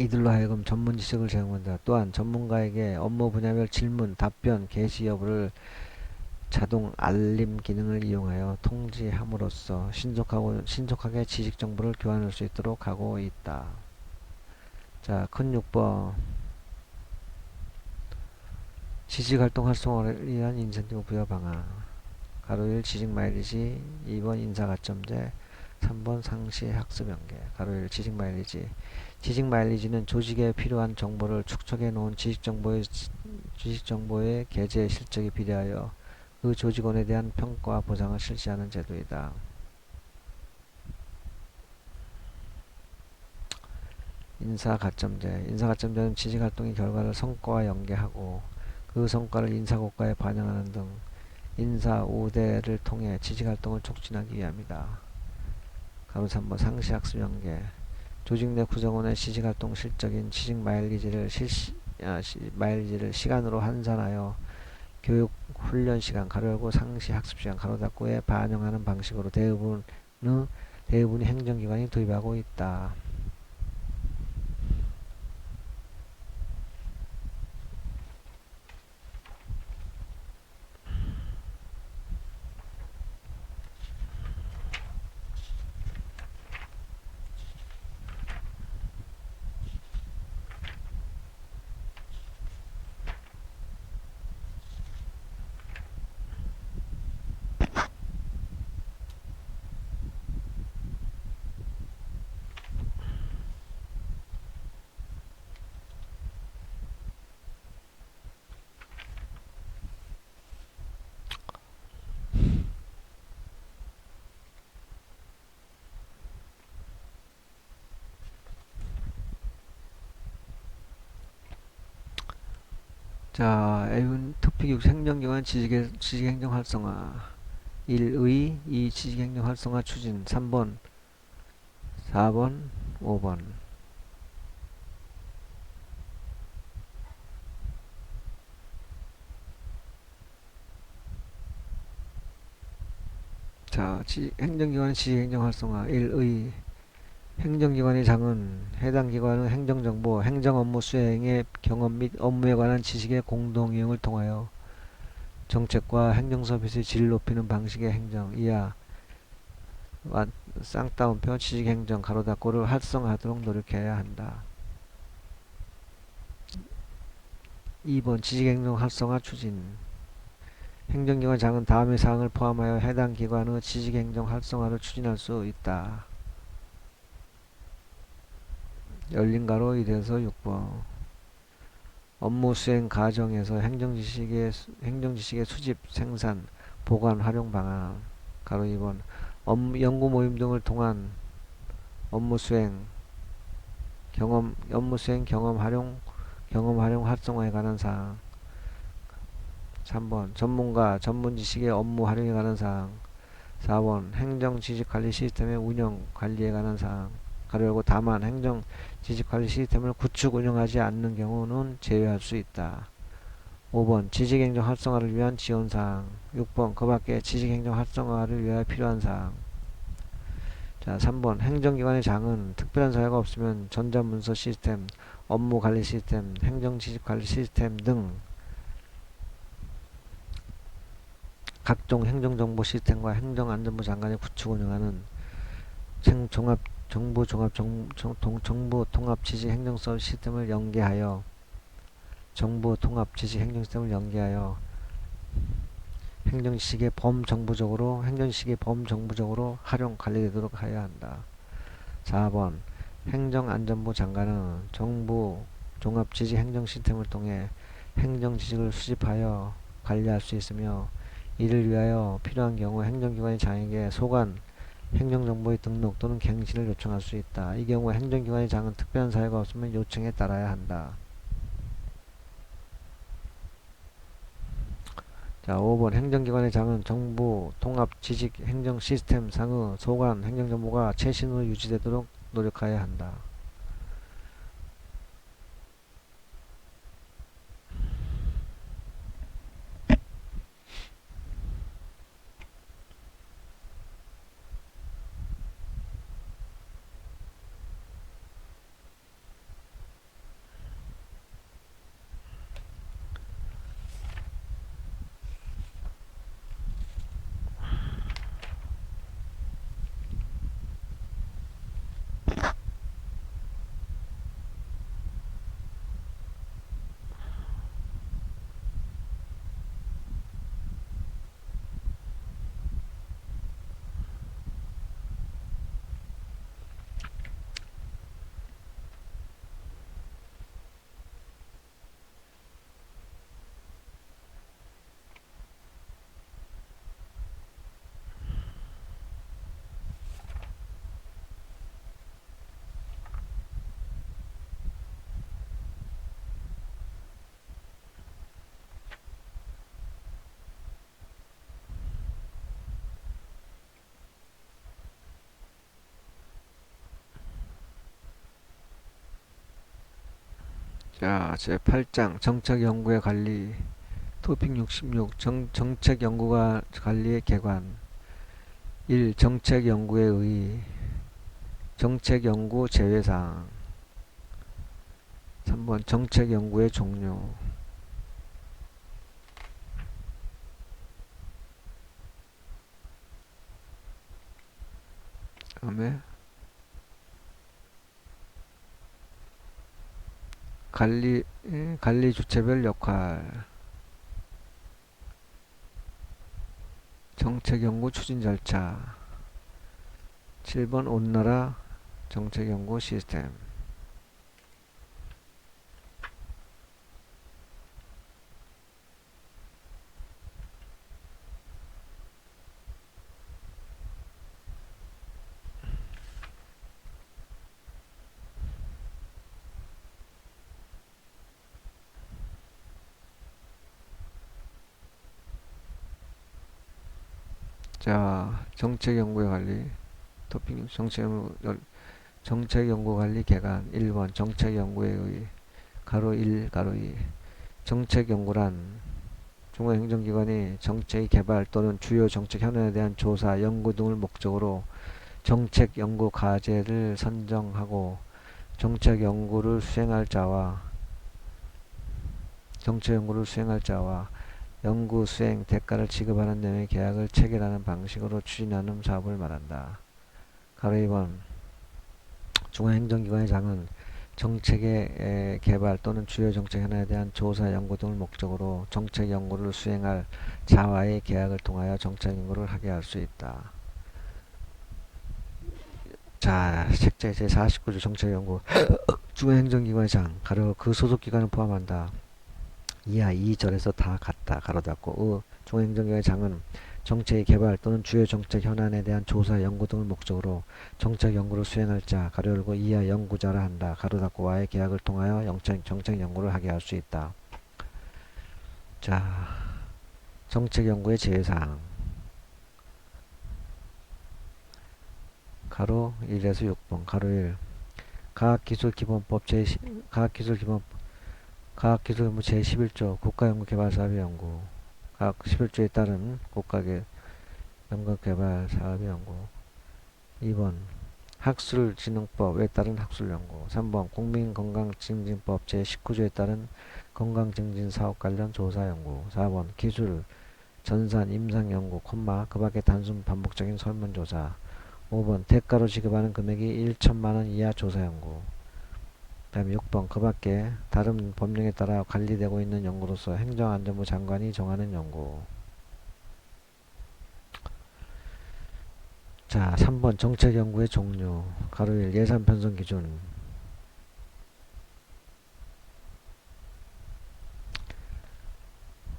[SPEAKER 1] 이들로 하여금 전문 지식을 제공한다. 또한 전문가에게 업무 분야별 질문, 답변, 개시 여부를 자동 알림 기능을 이용하여 통지함으로써 신속하게 지식 정보를 교환할 수 있도록 하고 있다. 자, 큰 6번. 지식활동 활성화를 위한 인센티브 부여 방안. 가로 1 지식 마일리지, 2번 인사 가점제, 3번 상시 학습 연계. 가로 1 지식 마일리지. 지식 마일리지는 조직에 필요한 정보를 축적해 놓은 지식 정보의 게재 실적에 비례하여 그 조직원에 대한 평가와 보상을 실시하는 제도이다. 인사가점제. 인사가점제는 지식활동의 결과를 성과와 연계하고 그 성과를 인사고과에 반영하는 등 인사 우대를 통해 지식활동을 촉진하기 위함이다. 가로 3번 상시학습 연계. 조직 내 구성원의 지식활동 실적인 지식 마일리지를 시간으로 환산하여 교육 훈련 시간 가로 열고 상시 학습 시간 가로 닫고에 반영하는 방식으로 대부분의 행정기관이 도입하고 있다. 자, A군 토픽 6 행정기관 지식행정 활성화 1의 2 지식행정 활성화 추진 3번 4번 5번. 자, 행정기관의 지식행정 활성화 1의 행정기관의 장은 해당 기관의 행정정보, 행정업무 수행의 경험 및 업무에 관한 지식의 공동이용을 통하여 정책과 행정서비스의 질을 높이는 방식의 행정 이하 쌍따옴표 지식행정 가로 닫고를 활성화하도록 노력해야 한다. 2번 지식행정 활성화 추진. 행정기관 장은 다음의 사항을 포함하여 해당 기관의 지식행정 활성화를 추진할 수 있다. 열린 가로 1에서 6번. 업무 수행 과정에서 행정지식의 수집, 생산, 보관, 활용 방안. 가로 2번. 연구 모임 등을 통한 업무 수행 경험 활용 활성화에 관한 사항. 3번. 전문가, 전문 지식의 업무 활용에 관한 사항. 4번. 행정 지식 관리 시스템의 운영 관리에 관한 사항. 가로 열고 다만 행정 지식 관리 시스템을 구축 운영하지 않는 경우는 제외할 수 있다. 5번. 지식행정 활성화를 위한 지원사항. 6번. 그 밖에 지식행정 활성화를 위하여 필요한 사항. 자, 3번. 행정기관의 장은 특별한 사유가 없으면 전자문서 시스템, 업무 관리 시스템, 행정 지식 관리 시스템 등 각종 행정정보 시스템과 행정안전부 장관이 구축 운영하는 정부 통합 지식 행정 서비스 시스템을 연계하여 행정지식의 범정부적으로 활용 관리되도록 하여야 한다. 4번. 행정안전부 장관은 정부 종합지식 행정 시스템을 통해 행정지식을 수집하여 관리할 수 있으며 이를 위하여 필요한 경우 행정기관의 장에게 소관 행정정보의 등록 또는 갱신을 요청할 수 있다. 이 경우 행정기관의 장은 특별한 사유가 없으면 요청에 따라야 한다. 자, 5번. 행정기관의 장은 정부 통합 지식 행정 시스템 상의 소관 행정정보가 최신으로 유지되도록 노력하여야 한다. 자, 제8장 정책연구의 관리. 토픽 66 정책연구가 관리의 개관. 1. 정책연구의 의의. 정책연구 제외사항. 3번 정책연구의 종류. 다음에 관리 주체별 역할. 정책연구 추진 절차. 7번 온나라 정책연구 시스템. 자, 정책연구의 관리. 토픽 정책연구 관리 개관. 1번 정책연구의 의. 가로 1, 가로 2. 정책연구란 중앙행정기관이 정책 개발 또는 주요 정책 현안에 대한 조사, 연구 등을 목적으로 정책 연구 과제를 선정하고 정책 연구를 수행할 자와 연구 수행 대가를 지급하는 내용의 계약을 체결하는 방식으로 추진하는 사업을 말한다. 가로 2번 중앙행정기관의 장은 정책의 개발 또는 주요 정책 현안에 대한 조사, 연구 등을 목적으로 정책 연구를 수행할 자와의 계약을 통하여 정책 연구를 하게 할 수 있다. 자, 책자 제49조 정책연구 중앙행정기관의 장, 가로 그 소속기관을 포함한다. 이하 2절에서 다 같다. 가로 닫고 중앙행정기관의 장은 정책의 개발 또는 주요 정책 현안에 대한 조사, 연구 등을 목적으로 정책 연구를 수행할 자, 가로 열고 이하 연구자라 한다. 가로 닫고 와의 계약을 통하여 정책 연구를 하게 할 수 있다. 자, 정책 연구의 제외사항. 가로 1에서 6번, 가로 1. 과학기술기본법 과학기술연구 제11조 국가연구개발사업의 연구. 각 11조에 따른 연구개발사업의 연구. 2번 학술진흥법에 따른 학술연구. 3번 국민건강증진법 제19조에 따른 건강증진사업 관련 조사연구. 4번 기술, 전산, 임상연구, 그 밖에 단순 반복적인 설문조사. 5번 대가로 지급하는 금액이 1천만원 이하 조사연구. 그 다음에 6번 그 밖에 다른 법령에 따라 관리되고 있는 연구로서 행정안전부 장관이 정하는 연구. 자, 3번 정책연구의 종류. 가로 1 예산 편성 기준.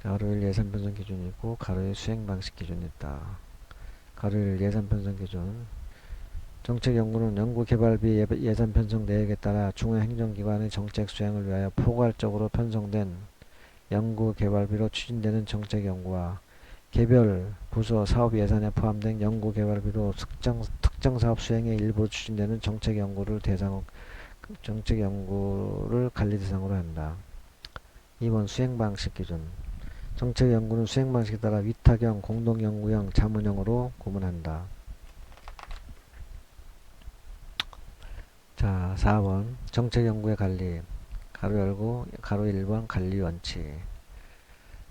[SPEAKER 1] 가로 1 예산 편성 기준이 있고 가로 1 수행 방식 기준이 있다. 가로 1 예산 편성 기준. 정책연구는 연구개발비 예산 편성 내역에 따라 중앙행정기관의 정책 수행을 위하여 포괄적으로 편성된 연구개발비로 추진되는 정책연구와 개별 부서 사업 예산에 포함된 연구개발비로 특정 사업 수행의 일부로 추진되는 정책연구를 관리 대상으로 한다. 2번 수행방식 기준. 정책연구는 수행방식에 따라 위탁형, 공동연구형, 자문형으로 구분한다. 자, 4번 정책연구의 관리. 가로 열고 가로 1번 관리원칙.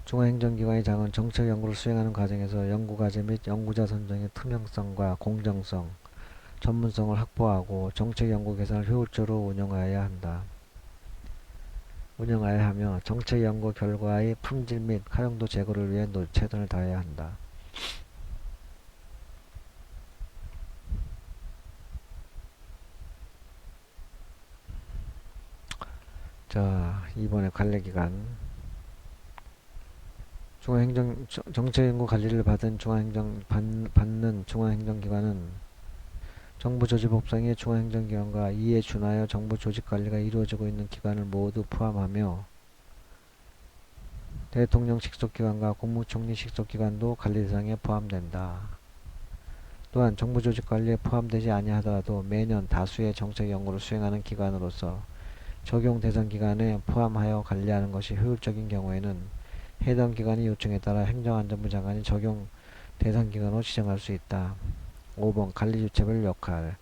[SPEAKER 1] 중앙행정기관의 장은 정책연구를 수행하는 과정에서 연구과제 및 연구자 선정의 투명성과 공정성, 전문성을 확보하고 정책연구 계산을 효율적으로 운영하여야 하며 정책연구 결과의 품질 및 활용도 제고를 위해 최선을 다해야 한다. 자, 이번에 관리기관. 정책연구 관리를 받는 중앙행정기관은 정부조직법상의 중앙행정기관과 이에 준하여 정부조직관리가 이루어지고 있는 기관을 모두 포함하며 대통령 직속기관과 국무총리 직속기관도 관리 대상에 포함된다. 또한 정부조직관리에 포함되지 아니하더라도 매년 다수의 정책연구를 수행하는 기관으로서 적용 대상 기관에 포함하여 관리하는 것이 효율적인 경우에는 해당 기관의 요청에 따라 행정안전부 장관이 적용 대상 기관으로 지정할 수 있다. 5번 관리 주체별 역할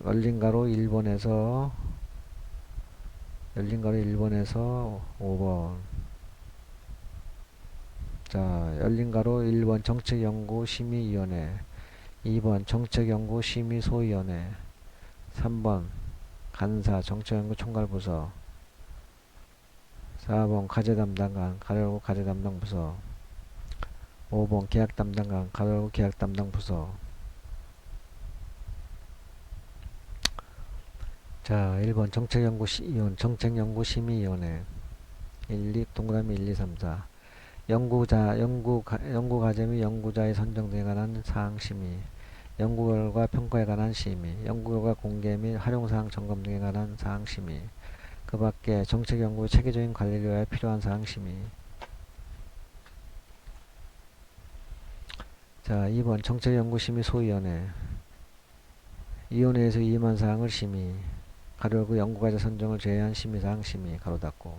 [SPEAKER 1] 열린 가로 1번에서 5번. 자, 열린 가로 1번 정책연구심의위원회, 2번 정책연구심의소위원회, 3번 간사 정책연구총괄부서, 4번 과제담당관 가로열고 과제담당부서, 5번 계약담당관 가로열고 계약담당부서. 자, 1번 정책연구심의위원회 동그라미 1, 2, 3, 4. 연구과제 및 연구자의 선정 등에 관한 사항 심의, 연구결과 평가에 관한 심의, 연구결과 공개 및 활용사항 점검 등에 관한 사항 심의, 그 밖에 정책연구의 체계적인 관리를 위하여 필요한 사항 심의. 자, 2번 정책연구심의소위원회, 위원회에서 위임한 사항을 심의, 가로열고 연구과제 선정을 제외한 심의사항 심의, 가로 닫고.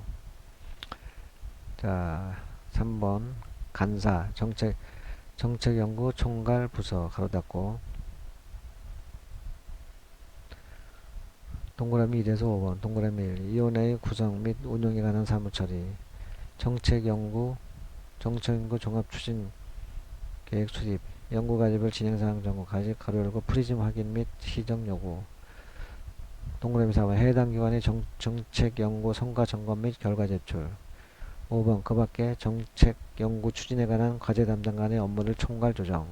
[SPEAKER 1] 자, 3번 간사 정책연구 총괄 부서, 가로 닫고. 동그라미 1에서 5번. 동그라미 1. 위원회의 구성 및 운영에 관한 사무처리, 정책연구 종합추진 계획 수립, 연구과제별 진행사항 점검, 가로 열고 프리즘 확인 및 시정 요구. 동그라미 4번 해당 기관의 정책연구 성과 점검 및 결과 제출. 5번 그 밖에 정책연구 추진에 관한 과제 담당관의 업무를 총괄 조정.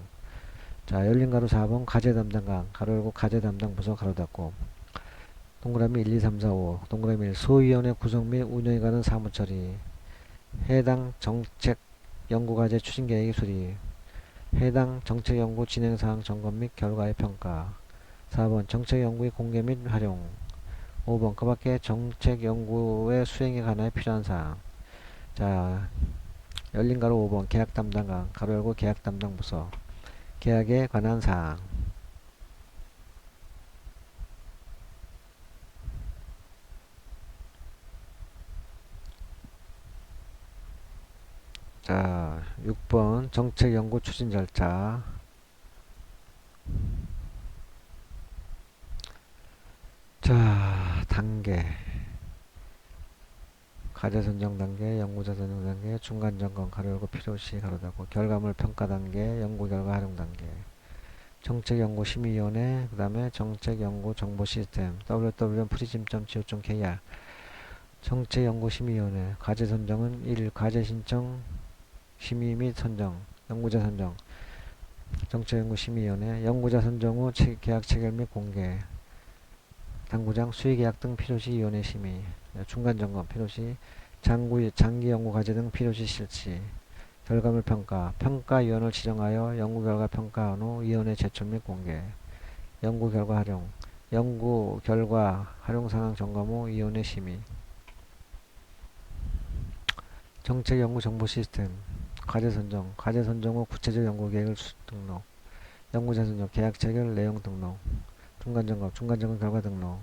[SPEAKER 1] 자, 열린 가로 4번 과제 담당관, 가로 열고 과제 담당 부서, 가로 닫고. 동그라미 1, 2, 3, 4, 5. 동그라미 1. 소위원회 구성 및 운영에 관한 사무처리, 해당 정책연구과제 추진계획의 수립, 해당 정책연구 진행사항 점검 및 결과의 평가. 4번 정책연구의 공개 및 활용. 5번 그 밖에 정책연구의 수행에 관하여 필요한 사항. 자, 열린 가로 5번 계약 담당관, 가로 열고 계약 담당 부서, 계약에 관한 사항. 자, 6번 정책연구 추진 절차. 자, 단계. 과제 선정 단계, 연구자 선정 단계, 중간 점검, 가로 열고 필요시, 가로 닫고. 결과물 평가 단계, 연구 결과 활용 단계. 정책연구심의위원회, 그 다음에 정책연구정보시스템, www.prism.co.kr. 정책연구심의위원회, 과제 선정은 1. 과제 신청, 심의 및 선정, 연구자 선정. 정책연구심의위원회, 연구자 선정 후 계약 체결 및 공개. 당구장, 수의계약 등 필요시 위원회 심의. 중간점검 필요시, 장기 연구 과제 등 필요시 실시. 결과물 평가, 평가위원을 지정하여 연구결과 평가한 후 위원회 제출 및 공개. 연구결과 활용, 연구결과 활용상황 점검 후 위원회 심의. 정책연구정보시스템, 과제 선정 후 구체적 연구계획을 등록. 연구자 선정, 계약 체결 내용 등록. 중간점검 결과 등록.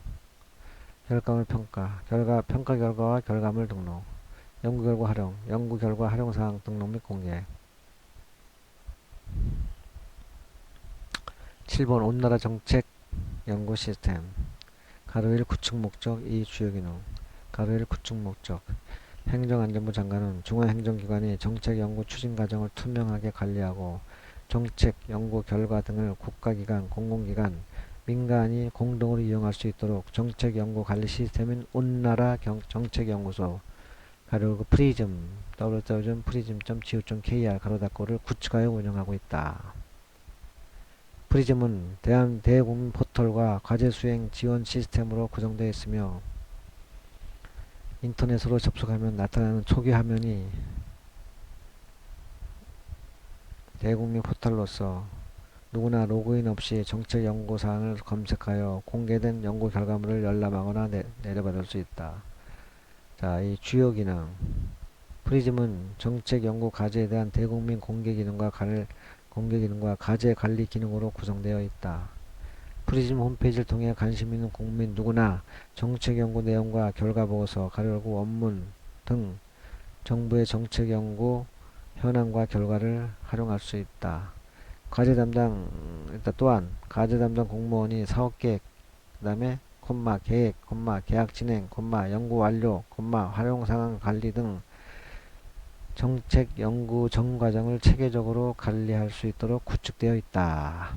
[SPEAKER 1] 결과물 평가, 평가 결과와 결과물 등록. 연구결과 활용, 연구결과 활용사항 등록 및 공개. 7번 온나라 정책 연구 시스템. 가로 1 구축 목적, 2 주요 기능. 가로 1 구축 목적. 행정안전부 장관은 중앙행정기관이 정책 연구 추진 과정을 투명하게 관리하고 정책 연구 결과 등을 국가기관, 공공기관, 민간이 공동으로 이용할 수 있도록 정책 연구 관리 시스템인 온나라 정책연구소, 가로 프리즘, www.prism.co.kr 가로 닫고를 구축하여 운영하고 있다. 프리즘은 대국민 포털과 과제 수행 지원 시스템으로 구성되어 있으며 인터넷으로 접속하면 나타나는 초기 화면이 대국민 포털로서 누구나 로그인 없이 정책 연구 사항을 검색하여 공개된 연구 결과물을 열람하거나 내려받을 수 있다. 자, 이 주요 기능. 프리즘은 정책 연구 과제에 대한 대국민 공개 기능과 과제 관리 기능으로 구성되어 있다. 프리즘 홈페이지를 통해 관심 있는 국민 누구나 정책 연구 내용과 결과 보고서, 가려고 원문 등 정부의 정책 연구 현황과 결과를 활용할 수 있다. 과제 담당, 일단 또한 과제 담당 공무원이 사업 계획, 그 다음에 콤마 계획, 콤마 계약 진행, 콤마 연구 완료, 콤마 활용 상황 관리 등 정책 연구 전 과정을 체계적으로 관리할 수 있도록 구축되어 있다.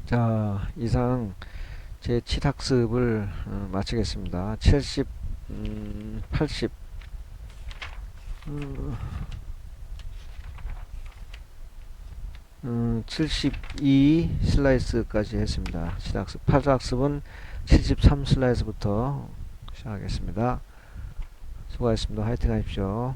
[SPEAKER 1] 자, 이상 제 7학습을 마치겠습니다. 70, 80, 72 슬라이스까지 했습니다. 7학습, 8학습은 73 슬라이스부터 시작하겠습니다. 수고하셨습니다. 화이팅 하십시오.